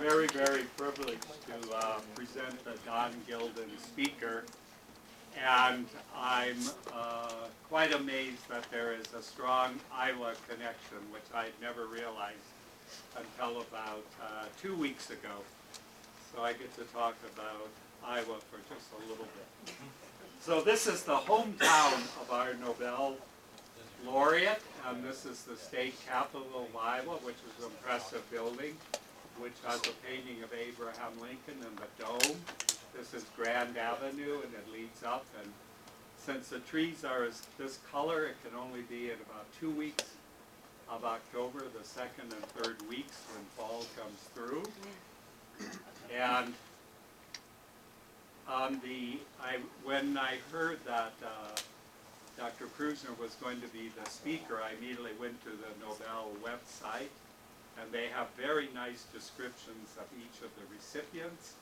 very, very privileged to present the Don Gilden speaker, and I'm quite amazed that there is a strong Iowa connection, which I'd never realized until about 2 weeks ago. So I get to talk about Iowa for just a little bit. So this is the hometown of our Nobel laureate, and this is the state capital of Iowa, which is an impressive building, which has a painting of Abraham Lincoln in the dome. This is Grand Avenue, and it leads up, and since the trees are this color, it can only be in about 2 weeks of October, the second and third weeks when fall comes through. And when I heard that Dr. Krusner was going to be the speaker, I immediately went to the Nobel website, and they have very nice descriptions of each of the recipients.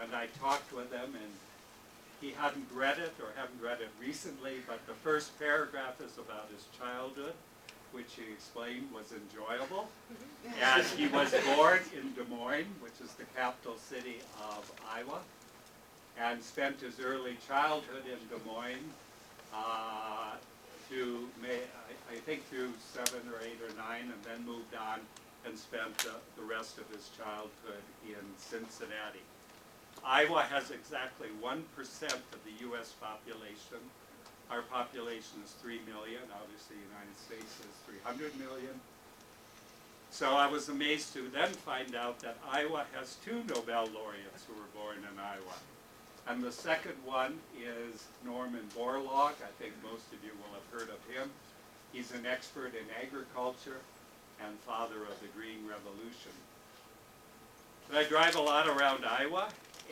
And I talked with him, and he hadn't read it or hadn't read it recently, but the first paragraph is about his childhood, which he explained was enjoyable. And he was born in Des Moines, which is the capital city of Iowa, and spent his early childhood in Des Moines I think through 7 or 8 or 9, and then moved on and spent the rest of his childhood in Cincinnati. Iowa has exactly 1% of the U.S. population. Our population is 3 million. Obviously, the United States is 300 million. So I was amazed to then find out that Iowa has 2 Nobel laureates who were born in Iowa. And the second one is Norman Borlaug. I think most of you will have heard of him. He's an expert in agriculture and father of the Green Revolution. But I drive a lot around Iowa,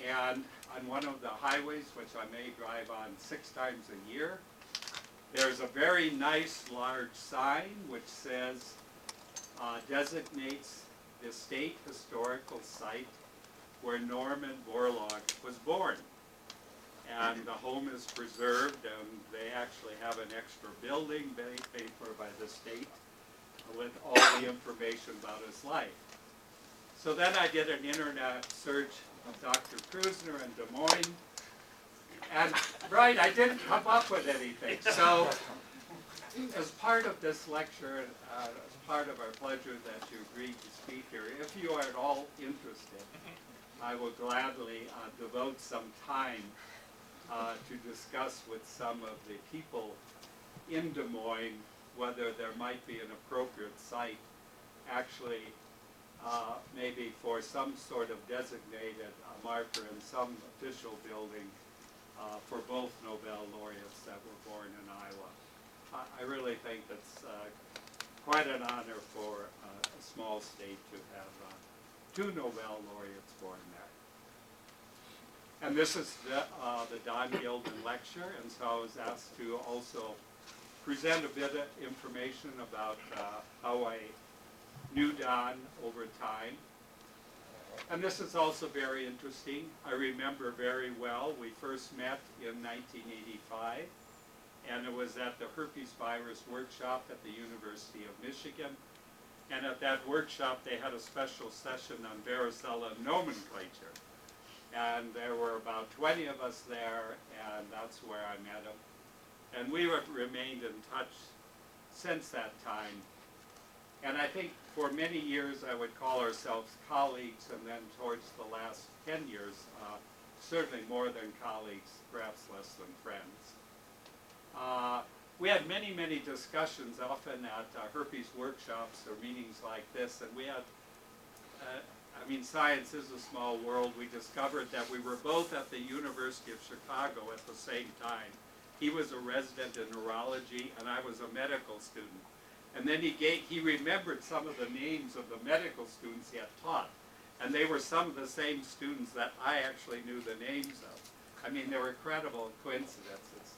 and on one of the highways, which I may drive on 6 times a year, there's a very nice large sign which says, designates the state historical site where Norman Borlaug was born. And the home is preserved, and they actually have an extra building paid for by the state with all the information about his life. So then I did an internet search of Dr. Krusner in Des Moines, and right, I didn't come up with anything. So as part of this lecture, as part of our pleasure that you agreed to speak here, if you are at all interested, I will gladly devote some time to discuss with some of the people in Des Moines whether there might be an appropriate site actually maybe for some sort of designated marker in some official building for both Nobel laureates that were born in Iowa. I really think that's quite an honor for a small state to have 2 Nobel laureates born there. And this is the Don Gilden Lecture, and so I was asked to also present a bit of information about how I knew Don over time. And this is also very interesting. I remember very well, we first met in 1985, and it was at the herpes virus workshop at the University of Michigan. And at that workshop, they had a special session on varicella nomenclature. And there were about 20 of us there, and that's where I met him. And we have remained in touch since that time. And I think for many years I would call ourselves colleagues, and then towards the last 10 years, certainly more than colleagues, perhaps less than friends. We had many, many discussions, often at herpes workshops or meetings like this, and we had I mean, science is a small world. We discovered that we were both at the University of Chicago at the same time. He was a resident in neurology, and I was a medical student. And then he remembered some of the names of the medical students he had taught. And they were some of the same students that I actually knew the names of. I mean, they were incredible coincidences.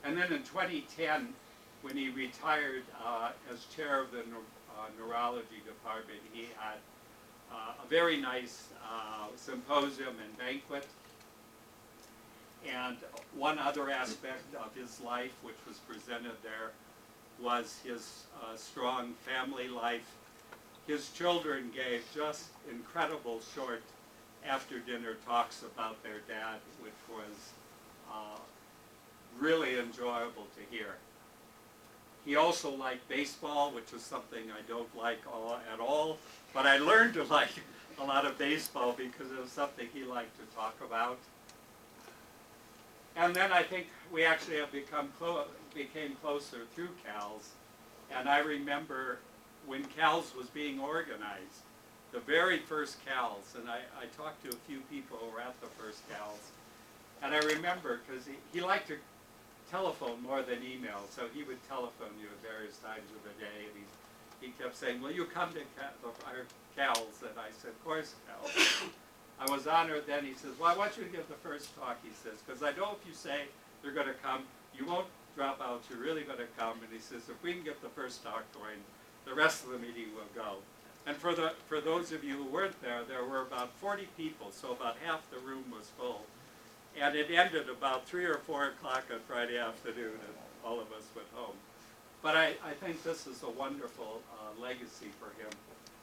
And then in 2010, when he retired as chair of the neurology department, he had a very nice symposium and banquet. And one other aspect of his life which was presented there was his strong family life. his children gave just incredible short after-dinner talks about their dad, which was really enjoyable to hear. He also liked baseball, which is something I don't like at all, but I learned to like a lot of baseball because it was something he liked to talk about. And then I think we actually have became closer through CALS. And I remember when CALS was being organized, the very first CALS, and I talked to a few people who were at the first CALS, and I remember because he liked to telephone more than email, so he would telephone you at various times of the day, and he kept saying, will you come to our CALS? And I said, of course, CALS. I was honored then. He says, well, I want you to give the first talk, he says, because I know if you say you're going to come, you won't drop out, you're really going to come. And he says, if we can get the first talk going, the rest of the meeting will go. And for those of you who weren't there, there were about 40 people, so about half the room was full. And it ended about 3 or 4 o'clock on Friday afternoon, and all of us went home. But I think this is a wonderful legacy for him.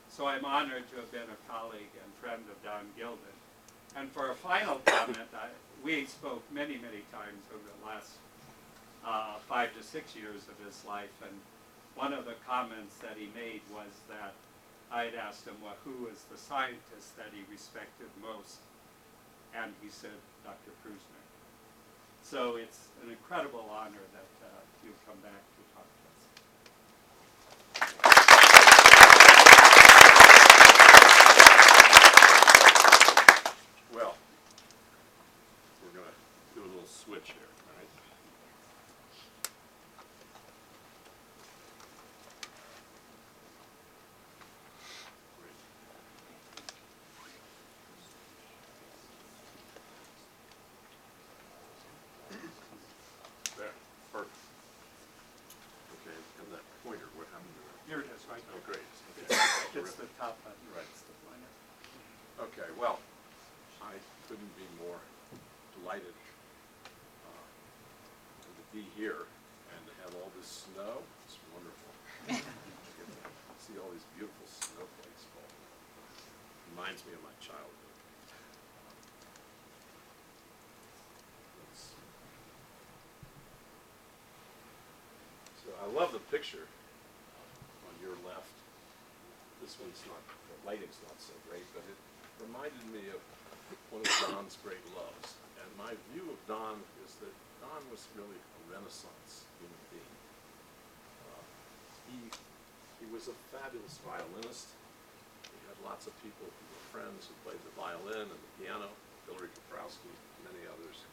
So I'm honored to have been a colleague and friend of Don Gilden. And for a final comment, we spoke many, many times over the last 5 to 6 years of his life, and one of the comments that he made was that I had asked him, well, who was the scientist that he respected most? And he said, Dr. Prusner. So it's an incredible honor that you've come back to talk to us. Well, we're going to do a little switch here, all right? There, perfect. Okay, and that pointer, what happened to that? Here it is, right Oh, there. great. It's the top button. Right. It's the pointer. Okay, well, I couldn't be more delighted to be here and to have all this snow. It's wonderful. See all these beautiful snowflakes fall. Reminds me of my childhood. So I love the picture on your left. This one's not, the lighting's not so great, but it reminded me of one of Don's great loves. And my view of Don is that Don was really a Renaissance human being. He was a fabulous violinist. He had lots of people who were friends who played the violin and the piano, Hillary Kaprowski, many others.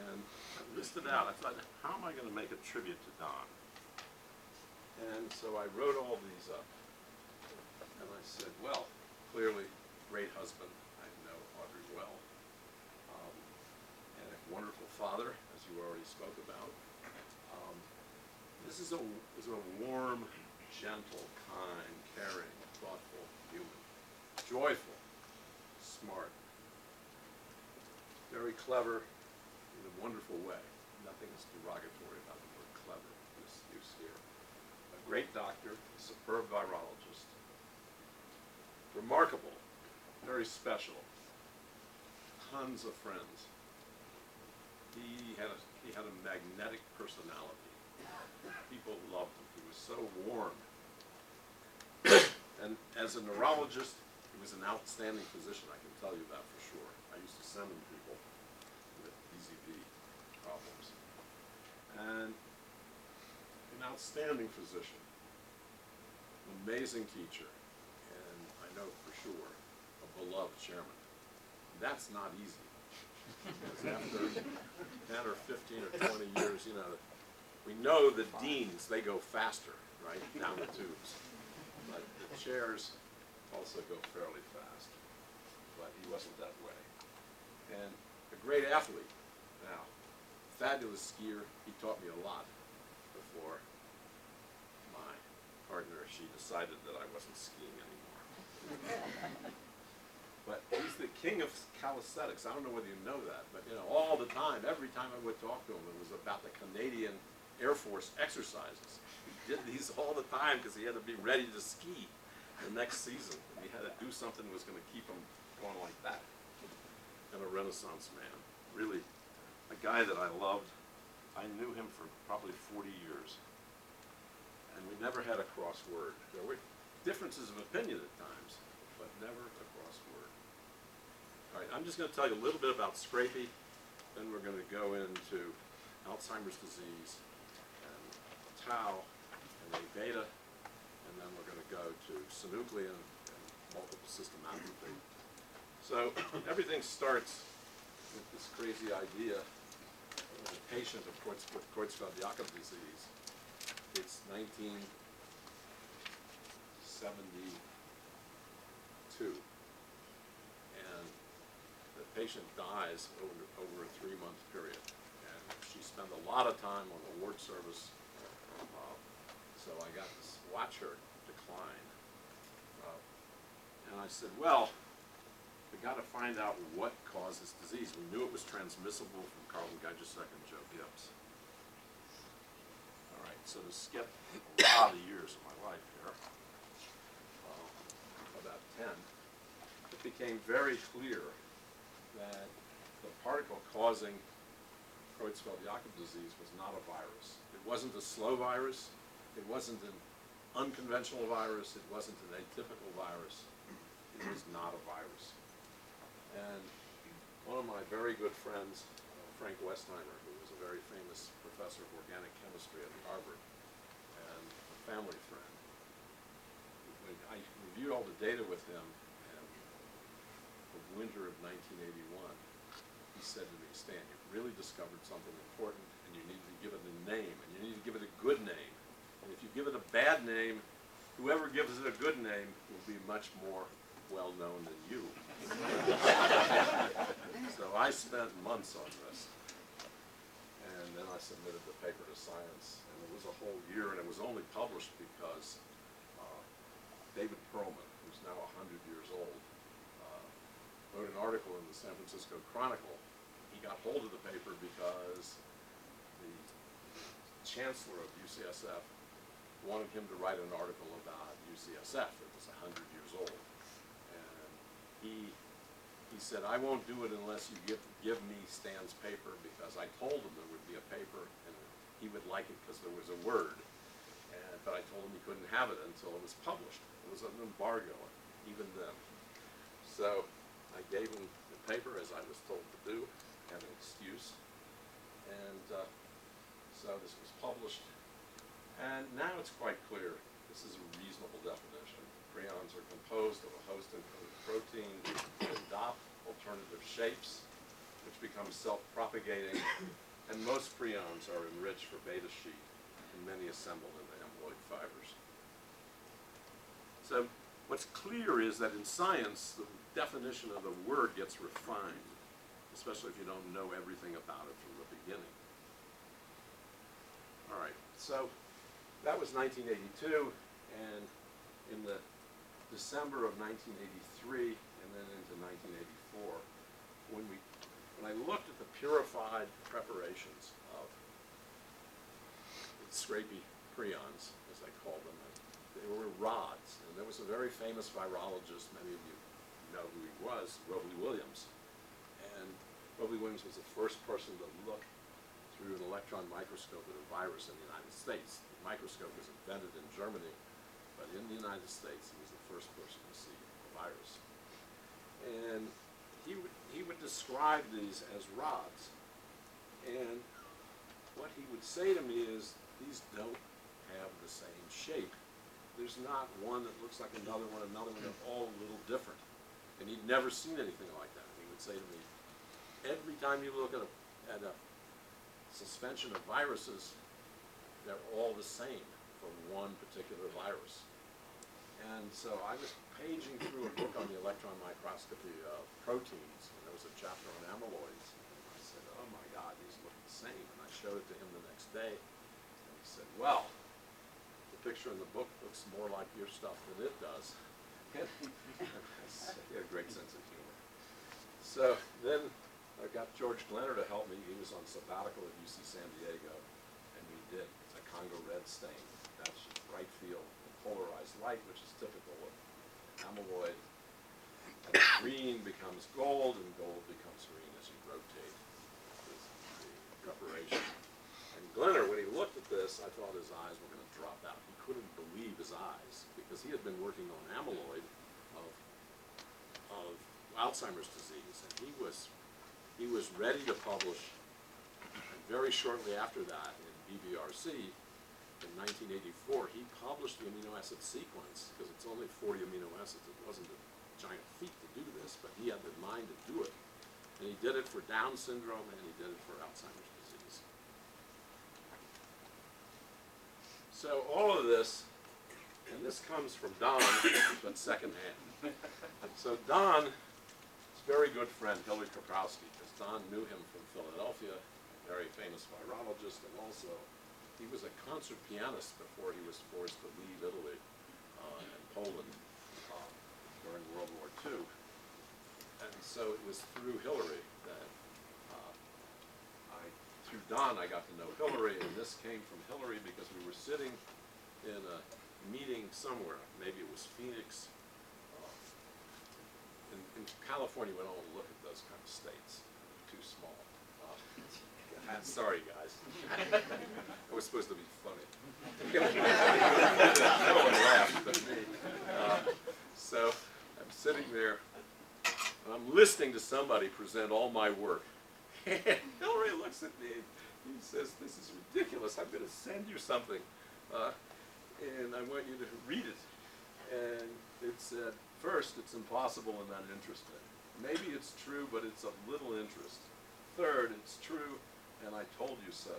And I listed out, I thought, how am I going to make a tribute to Don? And so I wrote all these up. And I said, well, clearly, great husband. I know Audrey well. And a wonderful father, as you already spoke about. This is a warm, gentle, kind, caring, thoughtful human. Joyful, smart, very clever in a wonderful way. Nothing is derogatory about the word clever in this use here. A great doctor, a superb virologist. Remarkable, very special, tons of friends. He had a magnetic personality. People loved him. He was so warm. And as a neurologist, he was an outstanding physician, I can tell you that for sure. I used to send him people with EZV problems. And an outstanding physician, an amazing teacher, and I know for sure, a beloved chairman. That's not easy. Because after 10 or 15 or 20 years, you know, we know the deans, they go faster, right, down the tubes. But the chairs also go fairly fast. But he wasn't that way. And a great athlete. Now, fabulous skier. He taught me a lot before my partner, she decided that I wasn't skiing anymore. But he's the king of calisthenics. I don't know whether you know that, but you know, all the time, every time I would talk to him, it was about the Canadian Air Force exercises. He did these all the time because he had to be ready to ski. the next season. He had to do something that was going to keep him going like that. And a Renaissance man, really a guy that I loved. I knew him for probably 40 years. And we never had a cross word. There were differences of opinion at times, but never a cross word. All right, I'm just going to tell you a little bit about scrapie, then we're going to go into Alzheimer's disease and tau and A-beta, and then we're going to go to synuclein and multiple system atrophy. So everything starts with this crazy idea of a patient of Creutzfeldt-Jakob disease. It's 1972, and the patient dies over a 3-month period. And she spent a lot of time on the ward service, so I got to watch her decline. And I said, well, we got to find out what causes disease. We knew it was transmissible from Carlton Geiger-Second and Joe Gibbs. All right, so to skip a lot of years of my life here, about 10, it became very clear that the particle causing Creutzfeldt-Jakob disease was not a virus. It wasn't a slow virus. It wasn't an unconventional virus. It wasn't an atypical virus. It was not a virus. And one of my very good friends, Frank Westheimer, who was a very famous professor of organic chemistry at Harvard and a family friend, when I reviewed all the data with him in the winter of 1981, he said to me, Stan, you've really discovered something important, and you need to give it a name, and you need to give it a good name. And if you give it a bad name, whoever gives it a good name will be much more well known than you. So I spent months on this, and then I submitted the paper to Science, and it was a whole year, and it was only published because David Perlman, who's now 100 years old, wrote an article in the San Francisco Chronicle. He got hold of the paper because the chancellor of UCSF wanted him to write an article about UCSF. It was 100 years old. And he said, I won't do it unless you give me Stan's paper, because I told him there would be a paper and he would like it because there was a word. But I told him he couldn't have it until it was published. It was an embargo even then. So I gave him the paper as I was told to do, had an excuse. And so this was published. And now it's quite clear this is a reasonable definition. Prions are composed of a host encoded protein that adopt alternative shapes, which become self-propagating, and most prions are enriched for beta sheet, and many assembled into amyloid fibers. So what's clear is that in science, the definition of the word gets refined, especially if you don't know everything about it from the beginning. All right, so that was 1982, and in the December of 1983, and then into 1984, when I looked at the purified preparations of scrapie prions, as I call them, they were rods. And there was a very famous virologist, many of you know who he was, Robley Williams. And Robley Williams was the first person to look through an electron microscope at a virus in the United States. The microscope was invented in Germany, but in the United States, he was the first person to see a virus. And he would describe these as rods. And what he would say to me is, these don't have the same shape. There's not one that looks like another one. They're all a little different. And he'd never seen anything like that. He would say to me, every time you look at a suspension of viruses, they're all the same for one particular virus. And so I was paging through a book on the electron microscopy of proteins, and there was a chapter on amyloids. And I said, oh my God, these look the same. And I showed it to him the next day. And he said, well, the picture in the book looks more like your stuff than it does. And he had a great sense of humor. So then I got George Glenner to help me. He was on sabbatical at UC San Diego, and we did a Congo red stain. That's bright field polarized light, which is typical of amyloid. And green becomes gold, and gold becomes green as you rotate the preparation. And Glenner, when he looked at this, I thought his eyes were going to drop out. He couldn't believe his eyes, because he had been working on amyloid of Alzheimer's disease, and he was ready to publish. And very shortly after that, in BBRC, in 1984, he published the amino acid sequence, because it's only 40 amino acids. It wasn't a giant feat to do this, but he had the mind to do it. And he did it for Down syndrome, and he did it for Alzheimer's disease. So all of this, and this comes from Don, but secondhand. So Don is a very good friend, Hilary Kaprowski, because Don knew him from Philadelphia, a very famous virologist, and also he was a concert pianist before he was forced to leave Italy and Poland during World War II. And so it was through Hilary that through Don, I got to know Hilary, and this came from Hilary because we were sitting in a meeting somewhere, maybe it was Phoenix. In California, we don't look at those kind of states. They're too small. Sorry, guys. It was supposed to be funny. No one laughed but me. So I'm sitting there, and I'm listening to somebody present all my work. And Hilary looks at me, he says, "This is ridiculous. I'm going to send you something, and I want you to read it." And it said, first, it's impossible and uninteresting. Maybe it's true, but it's of little interest. Third, it's true, and I told you so.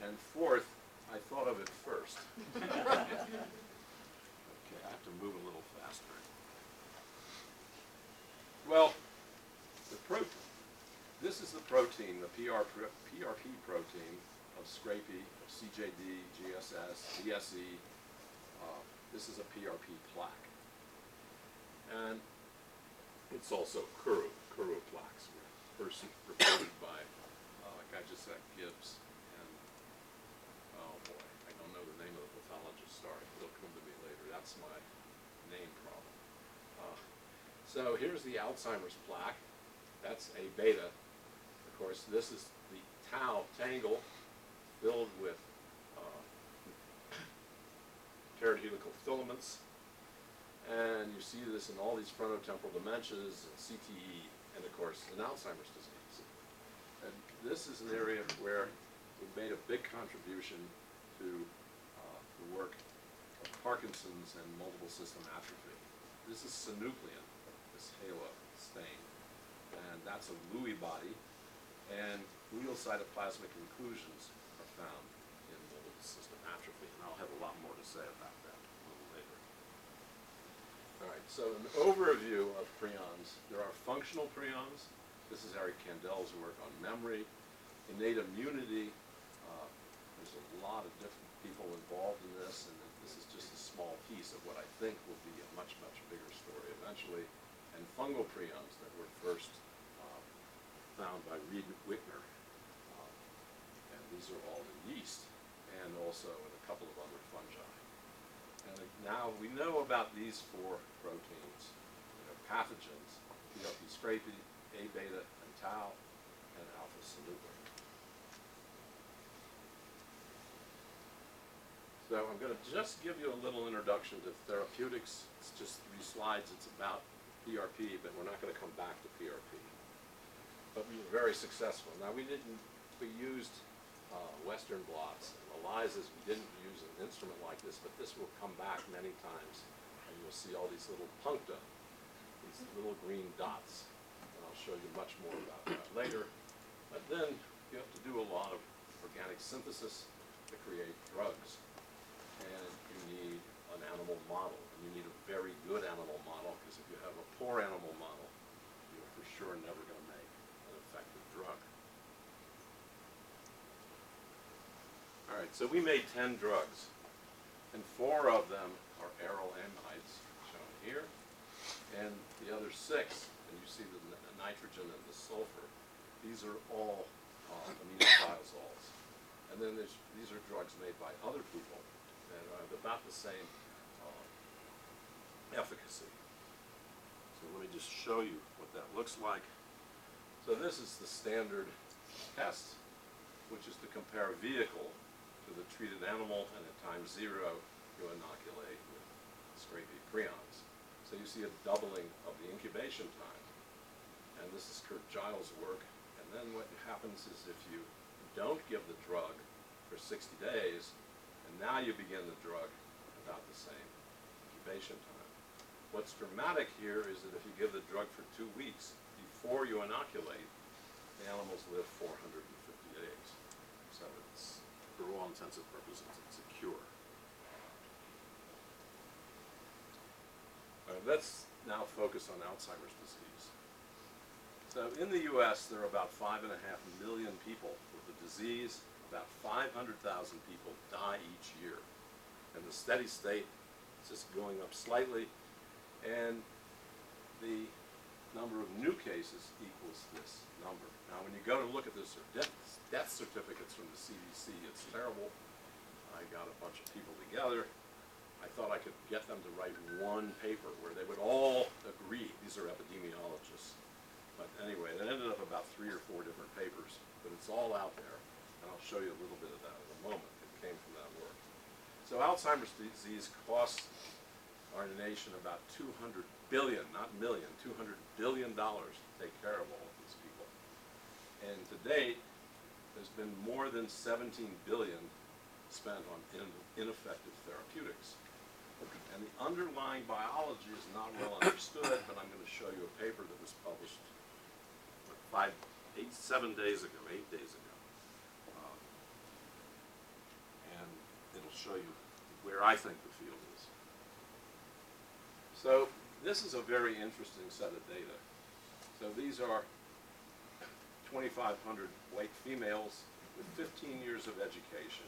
And fourth, I thought of it first. Okay, I have to move a little faster. Well, this is the protein, the PRP protein of scrapie, of CJD, GSS, DSE. This is a PRP plaque. And it's also Kuru plaques, reported by a guy just at Gibbs. And, oh boy, I don't know the name of the pathologist, sorry. It'll come to me later. That's my name problem. So here's the Alzheimer's plaque. That's A-beta. Of course, this is the tau tangle filled with pterid helical filaments. And you see this in all these frontotemporal dementias and CTE, and of course in Alzheimer's disease. And this is an area where we've made a big contribution to the work of Parkinson's and multiple system atrophy. This is synuclein, this halo stain, and that's a Lewy body, and glial cytoplasmic inclusions are found in multiple system atrophy, and I'll have a lot more to say about that a little later. All right, so an overview of prions. There are functional prions. This is Eric Kandel's work on memory, innate immunity. There's a lot of different people involved in this, and this is just a small piece of what I think will be a much, much bigger story eventually. And fungal prions that were first found by Reed Wickner. And these are all in yeast, and also in a couple of other fungi. And now we know about these four proteins. Pathogens, PRP scrapie, A-beta, and tau, and alpha-synuclein. So I'm going to just give you a little introduction to therapeutics. It's just 3 slides. It's about PRP, but we're not going to come back to PRP. But we were very successful. Now we used Western blots and ELISAs. We didn't use an instrument like this, but this will come back many times, and you'll see all these little puncta, these little green dots. And I'll show you much more about that later. But then you have to do a lot of organic synthesis to create drugs. And you need an animal model, and you need a very good animal model, because if you have a poor animal model, you're for sure never going to make an effective drug. All right, so we made 10 drugs, and 4 of them are aryl amides, shown here, and the other 6, and you see the nitrogen and the sulfur, these are all aminothiazoles. And then these are drugs made by other people that are about the same efficacy. So let me just show you what that looks like. So this is the standard test, which is to compare a vehicle to the treated animal, and at time 0, you inoculate with scrapie prions. So you see a doubling of the incubation time. And this is Kurt Giles' work. And then what happens is if you don't give the drug for 60 days, and now you begin the drug about the same incubation time. What's dramatic here is that if you give the drug for 2 weeks before you inoculate, the animals live 450 days. So it's, for all intents and purposes, it's a cure. Let's now focus on Alzheimer's disease. So in the US, there are about 5.5 million people with the disease. About 500,000 people die each year. And the steady state is just going up slightly. And the number of new cases equals this number. Now, when you go to look at the death certificates from the CDC, it's terrible. I got a bunch of people together. I thought I could get them to write one paper where they would all agree. These are epidemiologists. But anyway, it ended up about 3 or 4 different papers, but it's all out there. And I'll show you a little bit of that in a moment. It came from that work. So Alzheimer's disease costs our nation about $200 billion, not million, $200 billion to take care of all of these people. And to date, there's been more than $17 billion spent on ineffective therapeutics. And the underlying biology is not well understood, but I'm going to show you a paper that was published 7 days ago, 8 days ago. And it'll show you where I think the field is. So this is a very interesting set of data. So these are 2,500 white females with 15 years of education,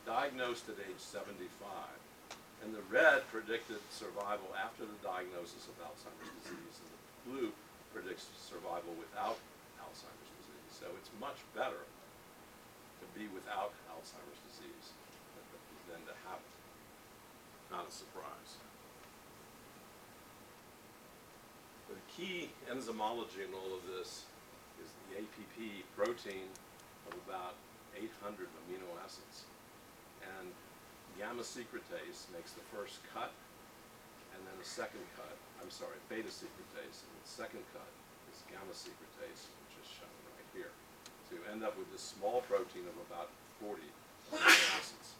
diagnosed at age 75. And the red predicted survival after the diagnosis of Alzheimer's disease, and the blue predicts survival without Alzheimer's disease. So it's much better to be without Alzheimer's disease than to have it. Not a surprise. The key enzymology in all of this is the APP protein of about 800 amino acids. And gamma secretase makes the first cut, and then a second cut, beta secretase, and the second cut is gamma secretase, which is shown right here. So you end up with this small protein of about 40 amino acids.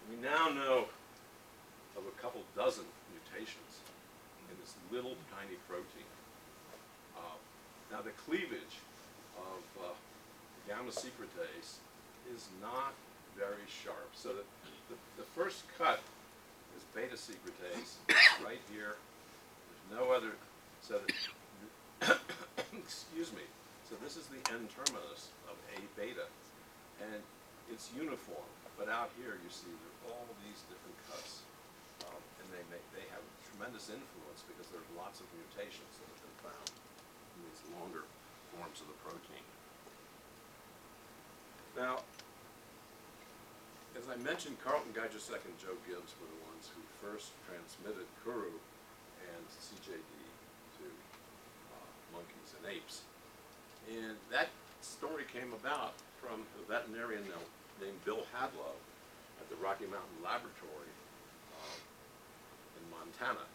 We now know of a couple dozen mutations in this little tiny protein. Now the cleavage of gamma secretase is not very sharp. So the first cut is beta secretase right here. There's no other, so that, excuse me. So this is the N-terminus of A beta, and it's uniform. But out here you see there are all these different cuts, and they have tremendous influence because there are lots of mutations that have been found in these longer forms of the protein. Now, as I mentioned, Carlton Gajusek and Joe Gibbs were the ones who first transmitted Kuru and CJD to monkeys and apes. And that story came about from a veterinarian named Bill Hadlow at the Rocky Mountain Laboratory in Montana.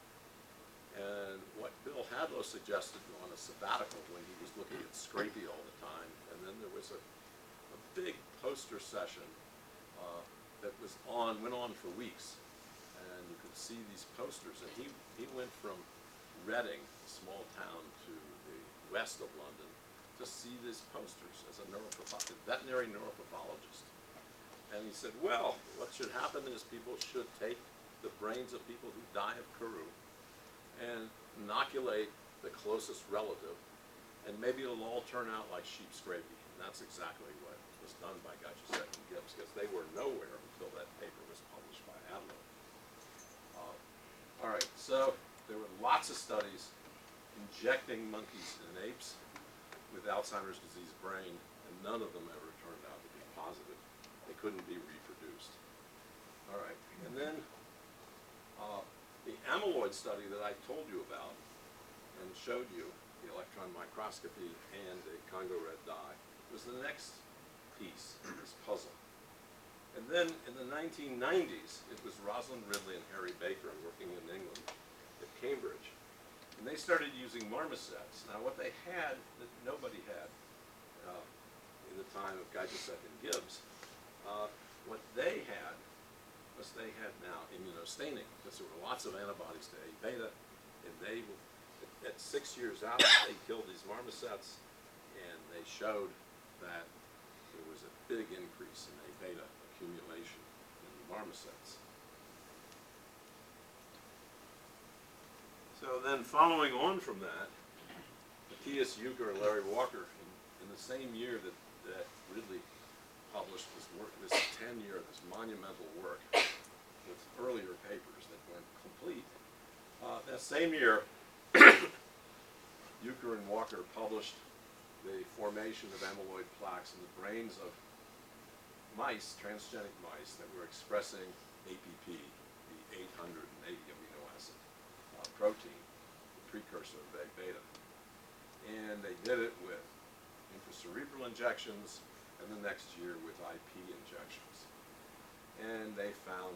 And what Bill Hadlow suggested on a sabbatical when he was looking at scrapie all the time, and then there was a big poster session that went on for weeks, and you could see these posters. And he went from Reading, a small town, to the west of London to see these posters as a veterinary neuropathologist. And he said, well, what should happen is people should take the brains of people who die of Kuru and inoculate the closest relative, and maybe it'll all turn out like sheep scrapie. And that's exactly what was done by Gajusek and Gibbs, because they were nowhere until that paper was published by Hadlow. All right, so there were lots of studies injecting monkeys and apes with Alzheimer's disease brain, and none of them ever turned out to be positive. They couldn't be reproduced. All right, and then the amyloid study that I told you about and showed you, the electron microscopy and the Congo red dye, was the next piece in this puzzle. And then in the 1990s, it was Rosalind Ridley and Harry Baker working in England at Cambridge. And they started using marmosets. Now what they had that nobody had in the time of Geigerset and Gibbs, what they had was they had now immunostaining, because there were lots of antibodies to A-beta, and they, at 6 years out, they killed these marmosets, and they showed that there was a big increase in A-beta accumulation in the marmosets. So then following on from that, Matthias Euchre and Larry Walker, in the same year that Ridley published this work, this 10-year, this monumental work with earlier papers that weren't complete, that same year, Euchre and Walker published the formation of amyloid plaques in the brains of mice, transgenic mice, that were expressing APP, the 880 amino acid protein, the precursor of A-beta. And they did it with intracerebral injections, and the next year with IP injections. And they found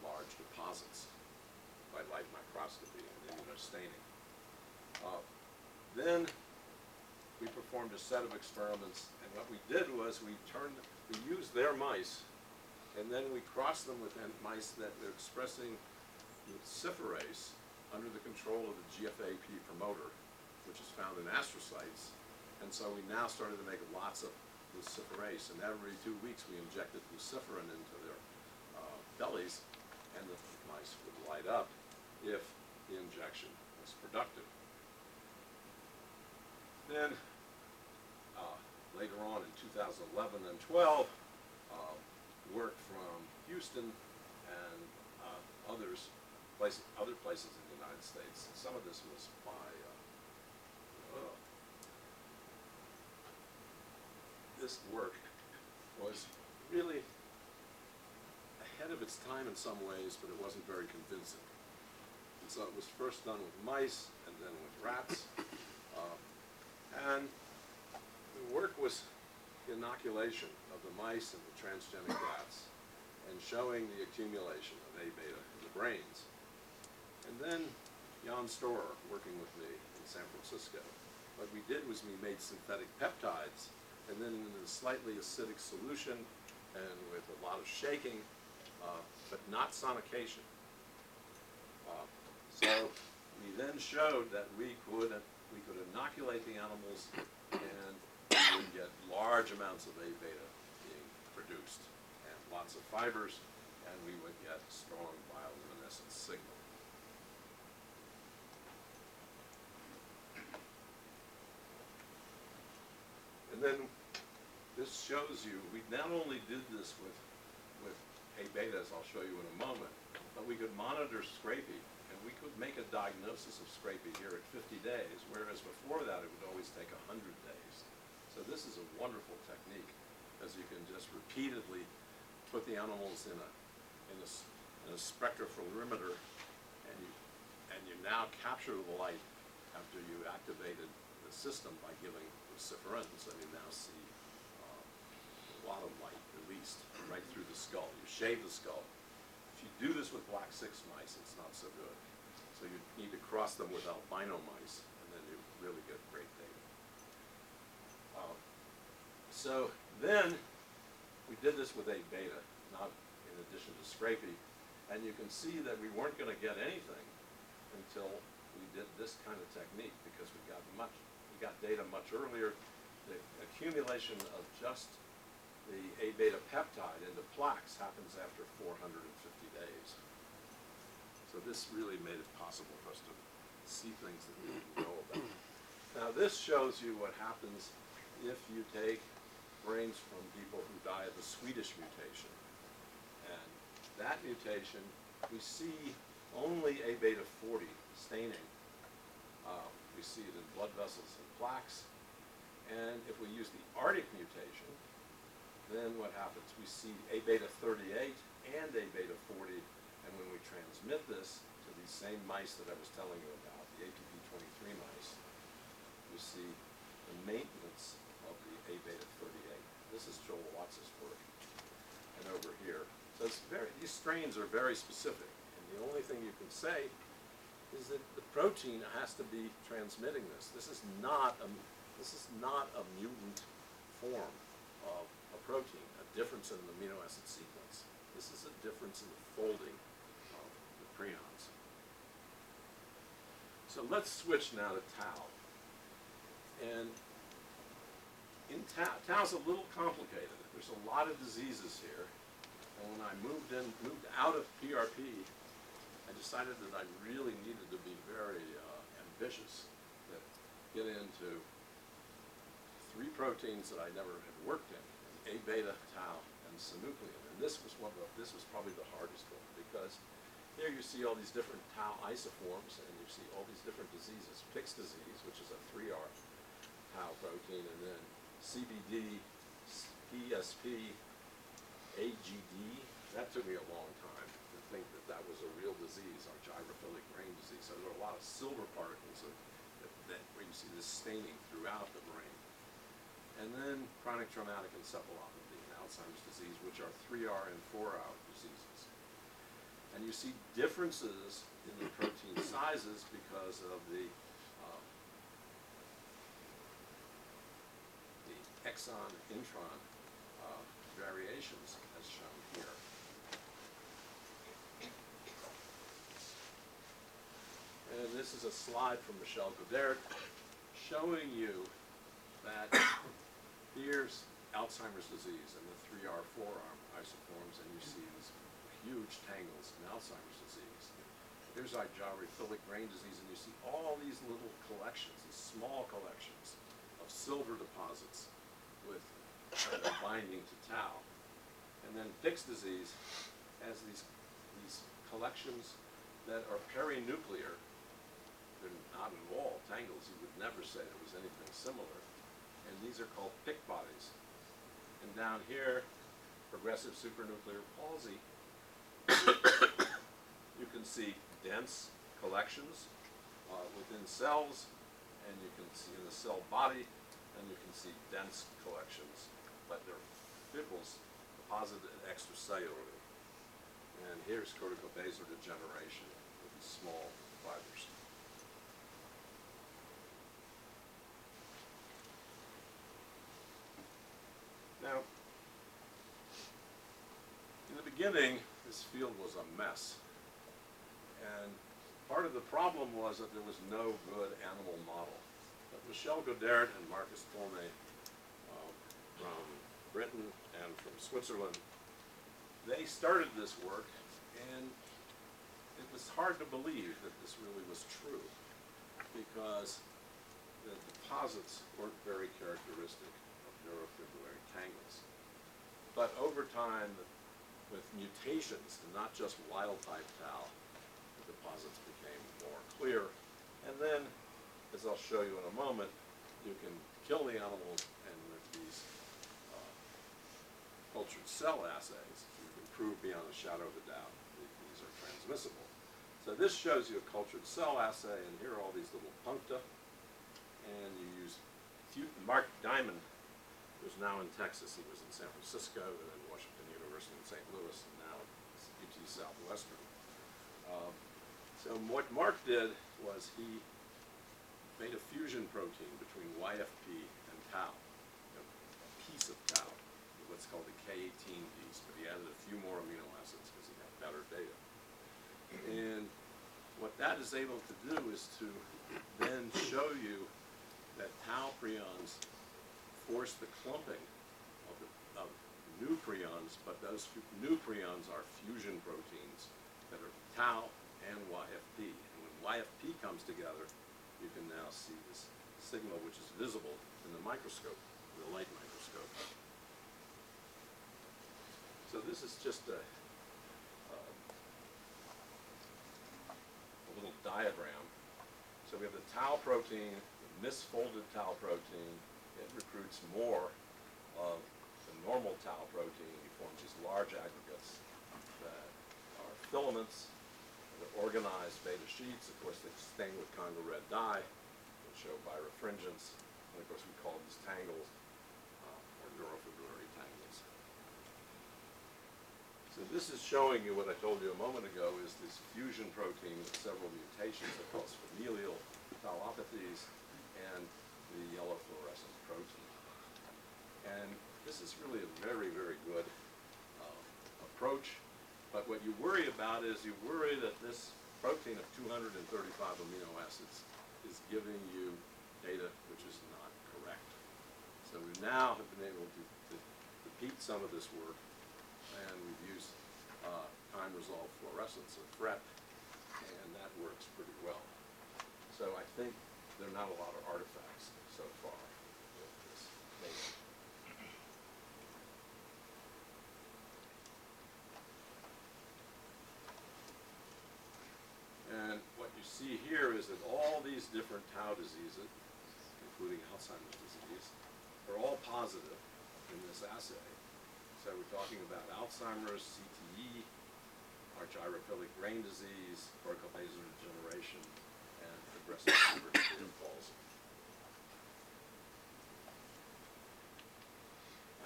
large deposits by light microscopy and immunostaining. Then we performed a set of experiments, and what we did was we used their mice, and then we crossed them with mice that were expressing luciferase under the control of the GFAP promoter, which is found in astrocytes. And so we now started to make lots of luciferase, and every 2 weeks we injected luciferin into their bellies, and the mice would light up if the injection was productive. Then later on in 2011 and 12, work from Houston and other places in the United States. Some of this was by this work was really ahead of its time in some ways, but it wasn't very convincing. And so it was first done with mice and then with rats. And the work was the inoculation of the mice and the transgenic rats and showing the accumulation of A-beta in the brains. And then Jan Storer, working with me in San Francisco, what we did was we made synthetic peptides, and then in a slightly acidic solution and with a lot of shaking, but not sonication. So we then showed that we could inoculate the animals, and we would get large amounts of A-beta being produced, and lots of fibers, and we would get strong bioluminescent signal. And then this shows you, we not only did this with A-beta, as I'll show you in a moment, but we could monitor scrapie, and we could make a diagnosis of scrapie here at 50 days, whereas before that it would always take 100 days. So this is a wonderful technique, as you can just repeatedly put the animals in a spectropolarimeter, and you now capture the light after you activated the system by giving luciferin, so you now see a lot of light released right through the skull. You shave the skull. If you do this with black 6 mice, it's not so good. So you need to cross them with albino mice, and then you really get great data. So then we did this with A-beta, not in addition to scrapie, and you can see that we weren't going to get anything until we did this kind of technique, because we got data much earlier. The accumulation of just the A-beta peptide into plaques happens after 450 days. So this really made it possible for us to see things that we didn't know about. Now this shows you what happens if you take brains from people who die of the Swedish mutation. And that mutation, we see only A-beta 40 staining. We see it in blood vessels and plaques. And if we use the Arctic mutation, then what happens? We see A-beta 38 and A-beta 40, and when we transmit this to these same mice that I was telling you about, the APP23 mice, you see the maintenance of the A-beta 38. This is Joel Watts' work. And over here. So it's these strains are very specific, and the only thing you can say is that the protein has to be transmitting this. This is not a mutant form of a protein, a difference in the amino acid sequence. This is a difference in the folding of the prions. So let's switch now to tau. And in tau's a little complicated. There's a lot of diseases here. And when I moved out of PRP, I decided that I really needed to be very ambitious, to get into 3 proteins that I never had worked in: A-beta, tau, and synuclein. And this was probably the hardest one, because here you see all these different tau isoforms, and you see all these different diseases. Pick's disease, which is a 3R tau protein, and then CBD, PSP, AGD. That took me a long time to think that that was a real disease, our gyrophilic brain disease. So there are a lot of silver particles where you see this staining throughout the brain. And then chronic traumatic encephalopathy and Alzheimer's disease, which are 3R and 4R diseases. And you see differences in the protein sizes because of the exon-intron variations, as shown here. And this is a slide from Michel Godert showing you that here's Alzheimer's disease and the 3R, 4R isoforms, and you see these huge tangles in Alzheimer's disease. Here's our gyrophilic brain disease, and you see all these little collections, these small collections of silver deposits with binding to tau. And then Pick's disease has these collections that are perinuclear. They're not at all tangles. You would never say there was anything similar. And these are called Pick bodies. And down here, progressive supranuclear palsy, you can see dense collections within cells, and you can see in the cell body, and you can see dense collections, but they're fibrils deposited extracellularly. And here's corticobasal degeneration with these small fibers. Now, in the beginning, this field was a mess. And part of the problem was that there was no good animal model. But Michel Godert and Marcus Tolmé from Britain and from Switzerland, they started this work, and it was hard to believe that this really was true, because the deposits weren't very characteristic of neurofibrillary tangles. But over time, with mutations, and not just wild-type tau, the deposits became more clear. And then, as I'll show you in a moment, you can kill the animals, and with these cultured cell assays, you can prove beyond a shadow of a doubt that these are transmissible. So this shows you a cultured cell assay, and here are all these little puncta, and you use Mark Diamond, who's now in Texas. He was in San Francisco, and then Washington University in St. Louis, and now it's UT Southwestern. So what Mark did was he made a fusion protein between YFP and tau, a piece of tau, what's called a K18 piece, but he added a few more amino acids because he had better data. And what that is able to do is to then show you that tau prions force the clumping of new prions, but those new prions are fusion proteins that are tau and YFP. And when YFP comes together, you can now see this signal, which is visible in the microscope, the light microscope. So this is just a little diagram. So we have the tau protein, the misfolded tau protein. It recruits more of the normal tau protein. It forms these large aggregates. filaments, they're organized beta sheets. Of course, they stain with Congo red dye, which show birefringence, and of course we call these tangles, or neurofibrillary tangles. So this is showing you what I told you a moment ago is this fusion protein with several mutations that cause familial tauopathies and the yellow fluorescent protein. And this is really a very, very good approach. But what you worry about is you worry that this protein of 235 amino acids is giving you data which is not correct. So we now have been able to repeat some of this work, and we've used time-resolved fluorescence or FRET, and that works pretty well. So I think there are not a lot of artifacts so far with this data. And what you see here is that all these different tau diseases, including Alzheimer's disease, are all positive in this assay. So we're talking about Alzheimer's, CTE, argyrophilic brain disease, cortical laser degeneration, and progressive cerebral palsy.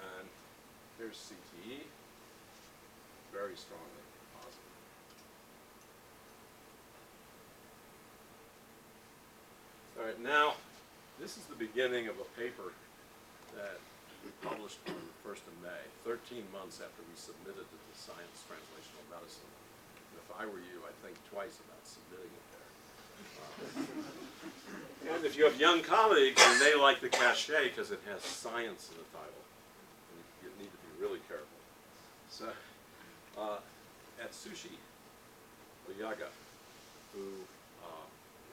And here's CTE, very strongly positive. All right, now, this is the beginning of a paper that we published on the 1st of May, 13 months after we submitted it to Science Translational Medicine. And if I were you, I'd think twice about submitting it there. And if you have young colleagues, you may like the cachet because it has science in the title. And you need to be really careful. So, Atsushi Oyaga, who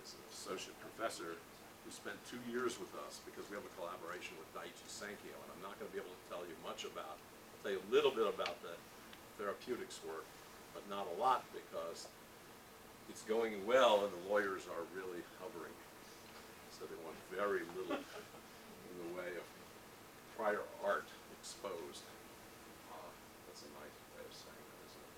is an associate professor who spent 2 years with us because we have a collaboration with Daiichi Sankyo, and I'm not going to be able to tell you much about. I'll tell you a little bit about the therapeutics work, but not a lot because it's going well and the lawyers are really hovering. So they want very little in the way of prior art exposed. That's a nice way of saying that, isn't it?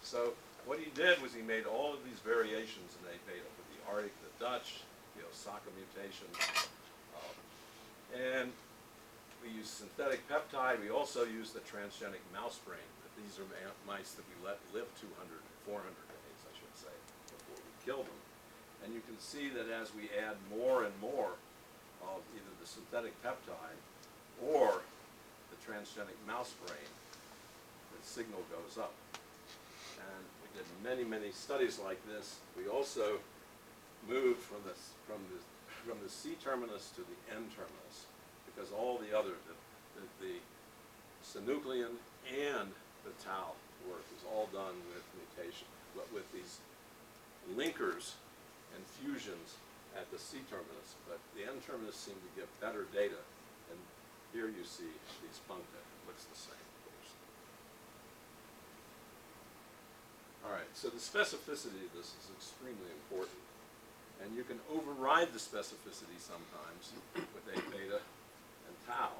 So what he did was he made all of these variations in A-beta for the Arctic, the Dutch, the Osaka mutation, and we use synthetic peptide. We also use the transgenic mouse brain. These are mice that we let live 200, 400 days, I should say, before we kill them. And you can see that as we add more and more of either the synthetic peptide or the transgenic mouse brain, the signal goes up. And we did many, many studies like this. We also moved from the C-terminus to the N-terminus because all the other, the synuclein and the tau work is all done with mutation, but with these linkers and fusions at the C-terminus, but the N-terminus seem to give better data, and here you see these puncta. It looks the same, of course. All right, so the specificity of this is extremely important. And you can override the specificity sometimes with A-beta and tau.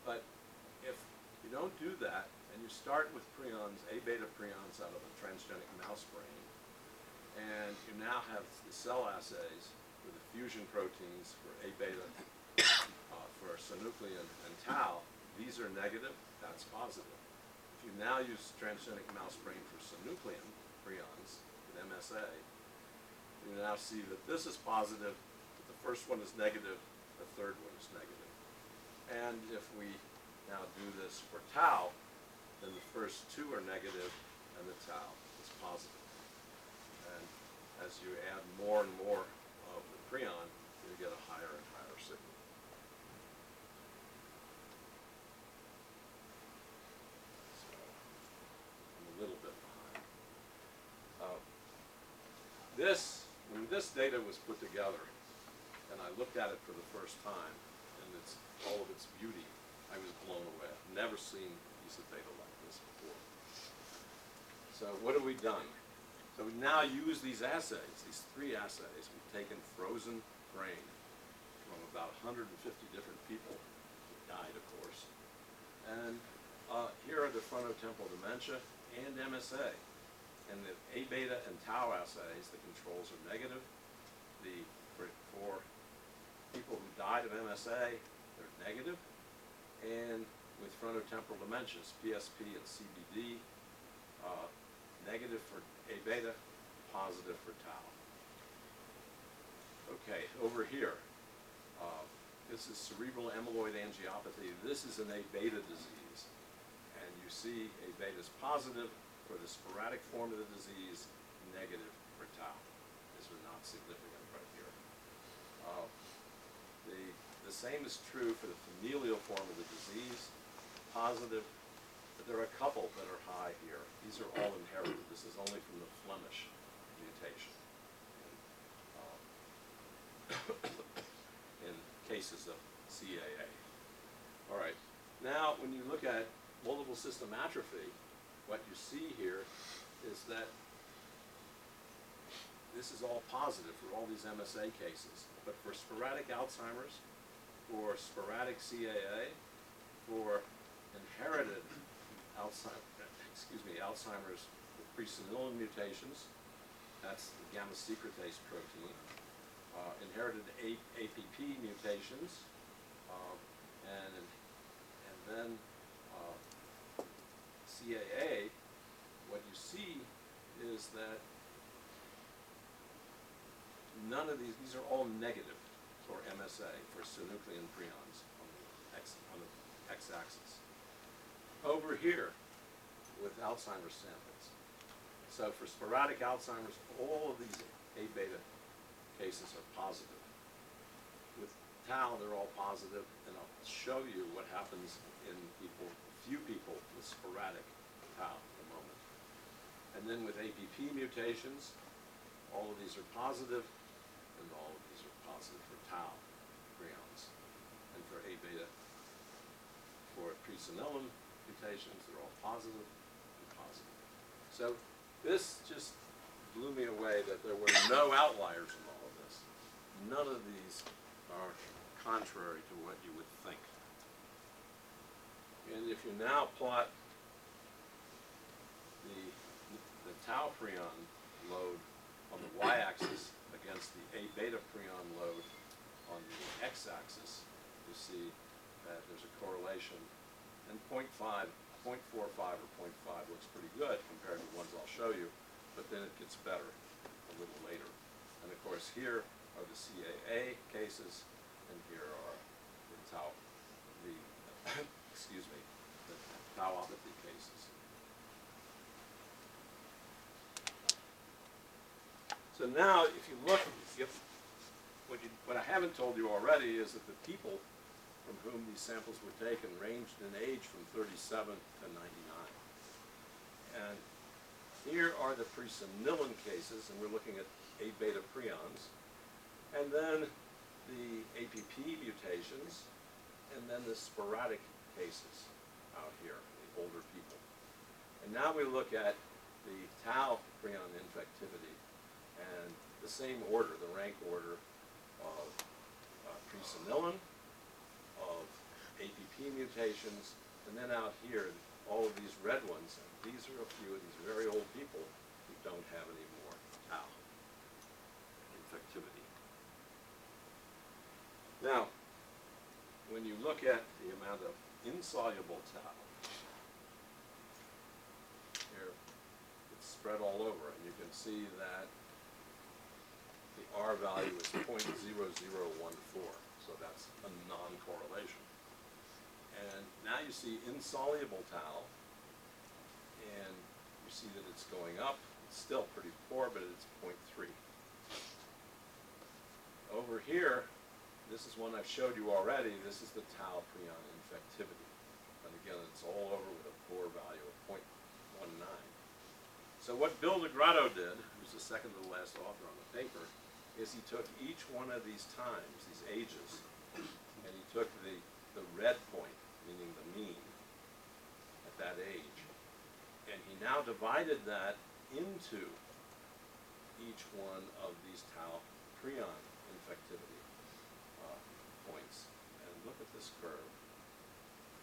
But if you don't do that, and you start with prions, A-beta prions out of a transgenic mouse brain, and you now have the cell assays with the fusion proteins for A-beta, for synuclein and tau, these are negative, that's positive. If you now use transgenic mouse brain for synuclein prions with MSA, you now see that this is positive, but the first one is negative, the third one is negative. And if we now do this for tau, then the first two are negative and the tau is positive. And as you add more and more of the prion, you get a higher and higher signal. So I'm a little bit behind. When this data was put together, and I looked at it for the first time, and all of its beauty, I was blown away. I've never seen a piece of data like this before. So what have we done? So we now use these assays, these 3 assays. We've taken frozen brain from about 150 different people who died, of course. And here are the frontotemporal dementia and MSA. in the A-beta and tau assays, the controls are negative. For people who died of MSA, they're negative. And with frontotemporal dementias, PSP and CBD, negative for A-beta, positive for tau. Okay, over here, this is cerebral amyloid angiopathy. This is an A-beta disease. And you see A-beta is positive for the sporadic form of the disease, negative for tau. These are not significant right here. The same is true for the familial form of the disease, positive, but there are a couple that are high here. These are all inherited. This is only from the Flemish mutation in cases of CAA. All right, now when you look at multiple system atrophy, what you see here is that this is all positive for all these MSA cases, but for sporadic Alzheimer's, for sporadic CAA, for inherited Alzheimer's with presenilin mutations, that's the gamma secretase protein, inherited APP mutations, and then CAA, what you see is that none of these are all negative for MSA, for synuclein prions on the x-axis. Over here, with Alzheimer's samples. So for sporadic Alzheimer's, all of these A-beta cases are positive. With tau, they're all positive, and I'll show you what happens in people, a few people with sporadic tau in a moment. And then with APP mutations, all of these are positive, and all of these are positive for tau prions. And for A-beta, for presenilin mutations, they're all positive and positive. So this just blew me away that there were no outliers in all of this. None of these are contrary to what you would think. And if you now plot the tau prion load on the y-axis against the A-beta prion load on the x-axis, you see that there's a correlation. And 0.45 or 0.5 looks pretty good compared to the ones I'll show you, but then it gets better a little later. And of course here are the CAA cases, and here are the tau, the tauopathy cases. So now, if you look, what I haven't told you already is that the people from whom these samples were taken ranged in age from 37 to 99. And here are the presenilin cases, and we're looking at A-beta prions, and then the APP mutations, and then the sporadic cases out here, the older people. And now we look at the tau prion infectivity, and the same order, the rank order of presenilin, of APP mutations, and then out here, all of these red ones. And these are a few of these very old people who don't have any more tau infectivity. Now, when you look at the amount of insoluble tau, here it's spread all over, and you can see that the R value is 0.0014, so that's a non-correlation. And now you see insoluble tau, and you see that it's going up. It's still pretty poor, but it's 0.3. Over here, this is one I've showed you already. This is the tau prion infectivity. And again, it's all over with a poor value of 0.19. So what Bill DeGrotto did, who's the second to the last author on the paper, is he took each one of these times, these ages, and he took the red point, meaning the mean, at that age, and he now divided that into each one of these tau prion infectivity points. And look at this curve.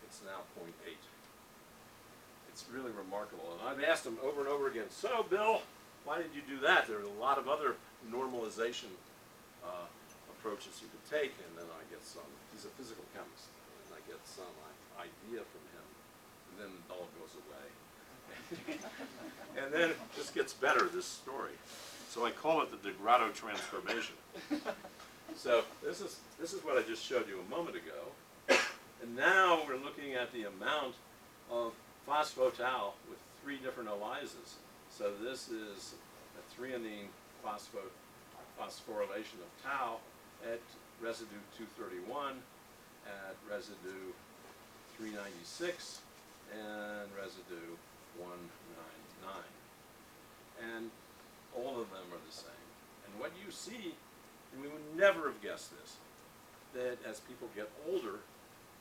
It's now 0.8. It's it's really remarkable. And I've asked him over and over again, so Bill, why did you do that? There are a lot of other normalization approaches you could take, and then I get some, he's a physical chemist, and I get some idea from him, and then it all goes away. And then it just gets better, this story. So I call it the Degrado transformation. So this is what I just showed you a moment ago. And now we're looking at the amount of phospho-tau with 3 different ELISAs. So this is a threonine phosphorylation of tau at residue 231, at residue 396, and residue 199. And all of them are the same. And what you see, and we would never have guessed this, that as people get older,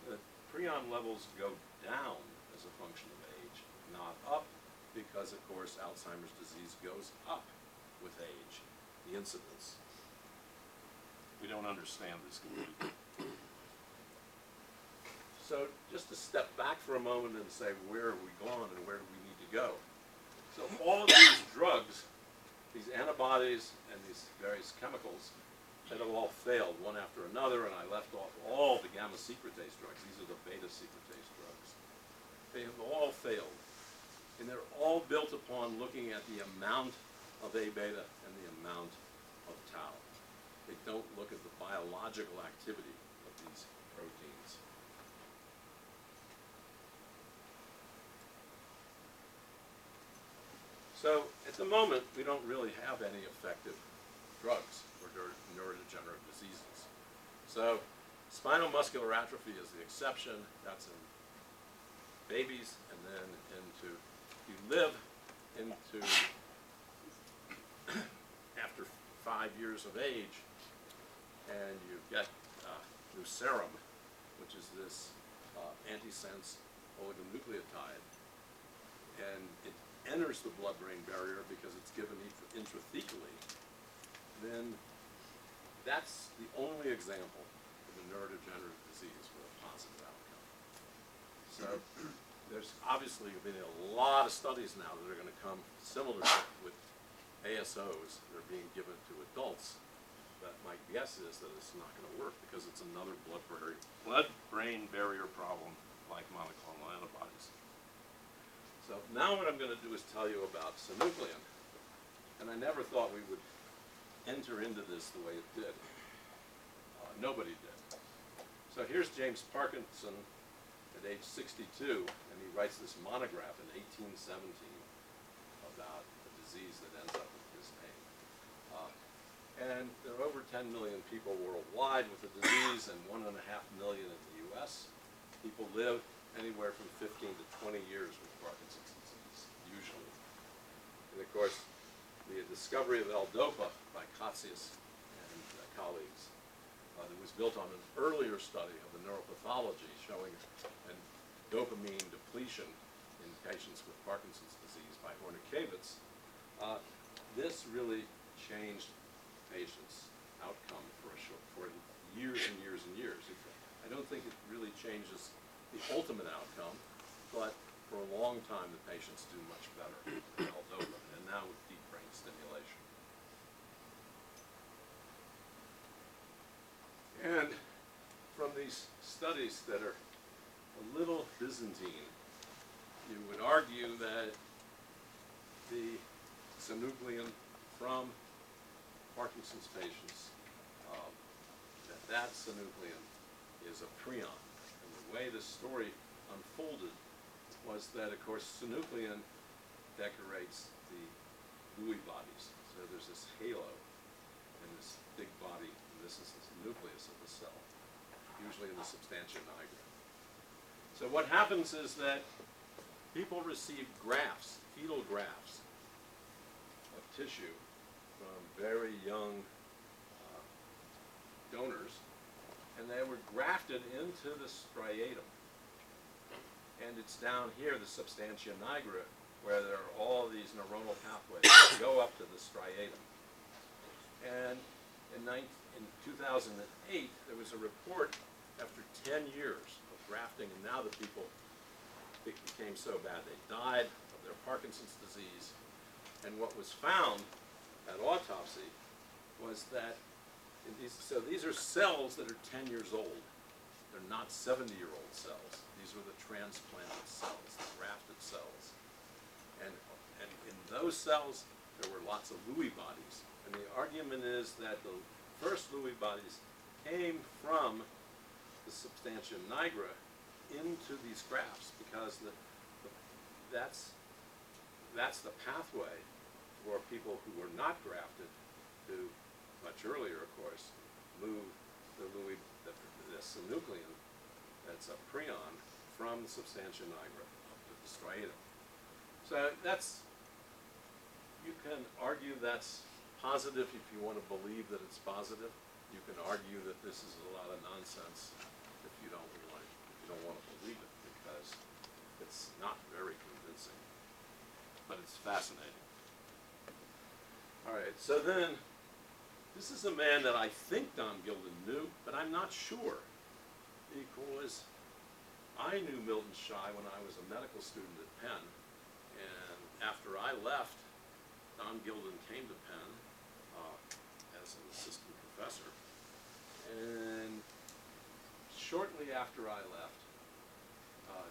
the prion levels go down as a function of age, not up, because of course Alzheimer's disease goes up with age, the incidence. We don't understand this completely. So just to step back for a moment and say, where have we gone and where do we need to go? So all of these drugs, these antibodies and these various chemicals that have all failed one after another, and I left off all the gamma secretase drugs. These are the beta secretase drugs. They have all failed. And they're all built upon looking at the amount of A-beta and the amount of tau. They don't look at the biological activity of these proteins. So at the moment, we don't really have any effective drugs for neurodegenerative diseases. So spinal muscular atrophy is the exception. That's in babies, and then into, you live into after 5 years of age, and you get serum, which is this antisense oligonucleotide, and it enters the blood-brain barrier because it's given intrathecally, then that's the only example of a neurodegenerative disease with a positive outcome. So there's obviously been a lot of studies now that are going to come similar with ASOs that are being given to adults. But my guess is that it's not going to work because it's another blood-brain barrier problem like monoclonal antibodies. So now what I'm going to do is tell you about a-Synuclein. And I never thought we would enter into this the way it did. Nobody did. So here's James Parkinson at age 62, and he writes this monograph in 1817 about a disease that ends up with his name. And there are over 10 million people worldwide with the disease, and 1.5 million in the US. People live anywhere from 15 to 20 years with Parkinson's disease, usually. And of course, the discovery of L-DOPA by Kotzias and colleagues that was built on an earlier study of the neuropathology showing a dopamine depletion in patients with Parkinson's disease by Hornikavitz. This really changed patients' outcome for years and years and years. I don't think it really changes the ultimate outcome, but for a long time the patients do much better with L-DOPA, and now with deep brain stimulation. And from these studies that are a little Byzantine, you would argue that the a-Synuclein from Parkinson's patients, that a-Synuclein is a prion. And the way the story unfolded was that, of course, a-Synuclein decorates the Lewy bodies. So there's this halo in this big body, and this is the nucleus of the cell, usually in the substantia nigra. So what happens is that people receive grafts, fetal grafts of tissue from very young donors, and they were grafted into the striatum. And it's down here, the substantia nigra, where there are all these neuronal pathways that go up to the striatum. And in 2008, there was a report after 10 years of grafting, and now the people became so bad they died of their Parkinson's disease. And what was found at autopsy was that these are cells that are 10 years old. They're not 70-year-old cells. These are the transplanted cells, the grafted cells. And in those cells, there were lots of Lewy bodies. And the argument is that the first Lewy bodies came from the substantia nigra into these grafts, because that's the pathway for people who were not grafted to, much earlier of course, move the a-Synuclein, that's a prion, from the substantia nigra up to the striatum. So you can argue that's positive if you want to believe that it's positive. You can argue that this is a lot of nonsense if you don't want to believe it, because it's not very convincing, but it's fascinating. All right, so then this is a man that I think Don Gilden knew, but I'm not sure, because I knew Milton Shy when I was a medical student at Penn, and after I left, Don Gilden came to Penn as an assistant professor, and shortly after I left,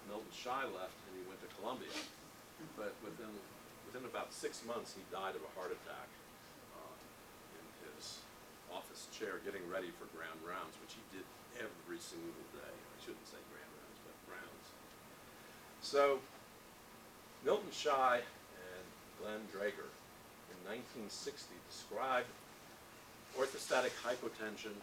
Milton Shy left and he went to Columbia, but within about 6 months he died of a heart attack in his office chair getting ready for grand rounds, which he did every single day. I shouldn't say grand rounds, but rounds. So Milton Shy and Glenn Drager in 1960 described orthostatic hypotension